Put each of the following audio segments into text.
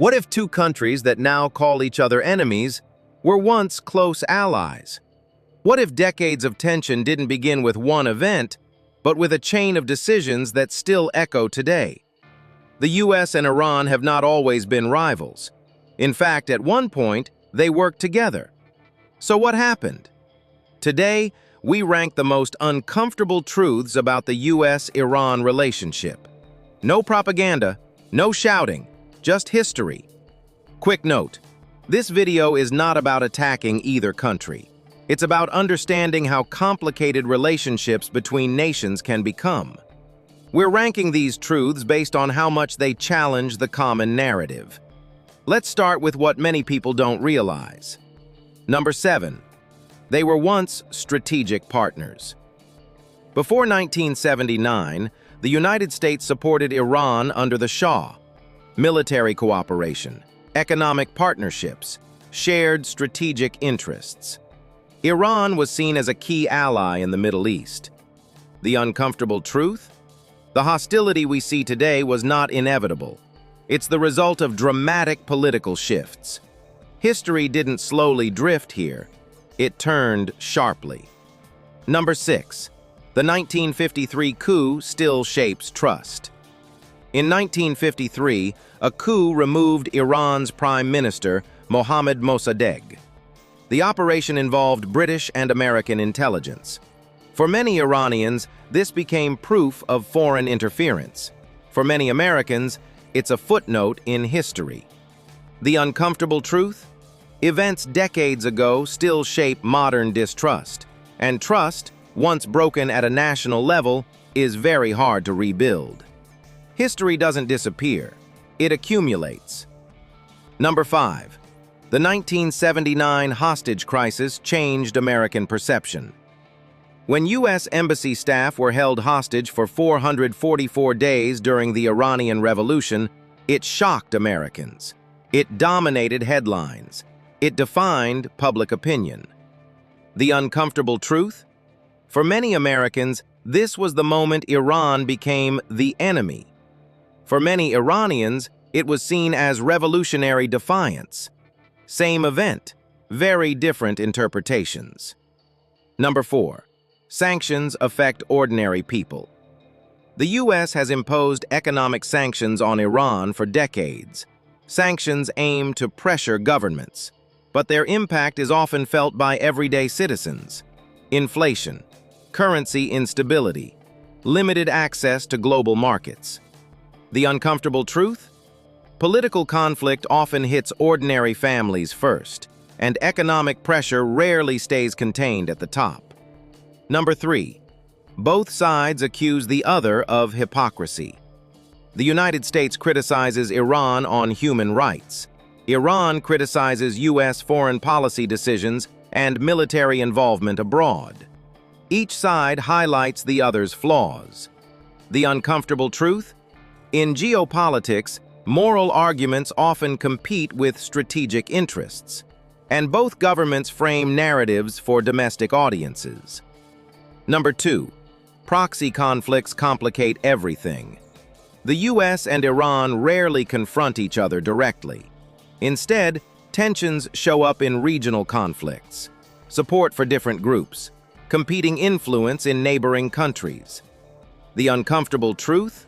What if two countries that now call each other enemies were once close allies? What if decades of tension didn't begin with one event, but with a chain of decisions that still echo today? The US and Iran have not always been rivals. In fact, at one point, they worked together. So what happened? Today, we rank the most uncomfortable truths about the US-Iran relationship. No propaganda, no shouting, just history. Quick note, this video is not about attacking either country. It's about understanding how complicated relationships between nations can become. We're ranking these truths based on how much they challenge the common narrative. Let's start with what many people don't realize. Number 7. They were once strategic partners. Before 1979, the United States supported Iran under the Shah. Military cooperation, economic partnerships, shared strategic interests. Iran was seen as a key ally in the Middle East. The uncomfortable truth? The hostility we see today was not inevitable. It's the result of dramatic political shifts. History didn't slowly drift here. It turned sharply. Number 6. The 1953 coup still shapes trust. In 1953, a coup removed Iran's Prime Minister, Mohammad Mossadegh. The operation involved British and American intelligence. For many Iranians, this became proof of foreign interference. For many Americans, it's a footnote in history. The uncomfortable truth? Events decades ago still shape modern distrust, and trust, once broken at a national level, is very hard to rebuild. History doesn't disappear, it accumulates. Number 5. The 1979 hostage crisis changed American perception. When U.S. embassy staff were held hostage for 444 days during the Iranian Revolution, it shocked Americans. It dominated headlines. It defined public opinion. The uncomfortable truth? For many Americans, this was the moment Iran became the enemy. For many Iranians, it was seen as revolutionary defiance. Same event, very different interpretations. Number 4. Sanctions affect ordinary people. The U.S. has imposed economic sanctions on Iran for decades. Sanctions aim to pressure governments, but their impact is often felt by everyday citizens. Inflation, currency instability, limited access to global markets. The uncomfortable truth? Political conflict often hits ordinary families first, and economic pressure rarely stays contained at the top. Number 3. Both sides accuse the other of hypocrisy. The United States criticizes Iran on human rights. Iran criticizes U.S. foreign policy decisions and military involvement abroad. Each side highlights the other's flaws. The uncomfortable truth? In geopolitics, moral arguments often compete with strategic interests, and both governments frame narratives for domestic audiences. Number 2. Proxy conflicts complicate everything. The U.S. and Iran rarely confront each other directly. Instead, tensions show up in regional conflicts, support for different groups, competing influence in neighboring countries. The uncomfortable truth?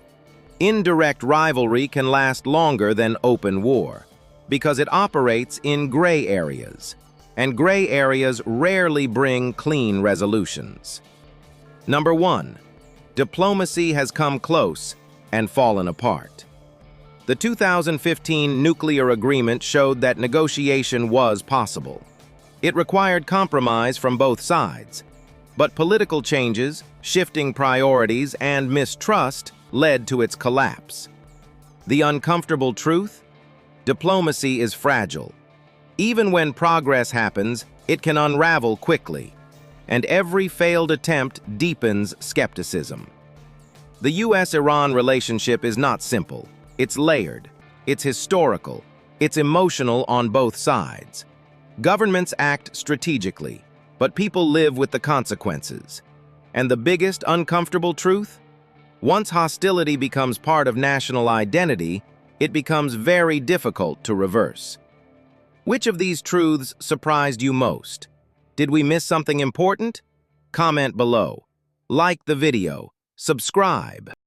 Indirect rivalry can last longer than open war, because it operates in gray areas, and gray areas rarely bring clean resolutions. Number 1. Diplomacy has come close and fallen apart. The 2015 nuclear agreement showed that negotiation was possible. It required compromise from both sides, but political changes, shifting priorities, and mistrust led to its collapse. The uncomfortable truth? Diplomacy is fragile. Even when progress happens, it can unravel quickly, and every failed attempt deepens skepticism. The U.S.-Iran relationship is not simple. It's layered, it's historical, it's emotional on both sides. Governments act strategically, but people live with the consequences. And the biggest uncomfortable truth? Once hostility becomes part of national identity, it becomes very difficult to reverse. Which of these truths surprised you most? Did we miss something important? Comment below. Like the video. Subscribe.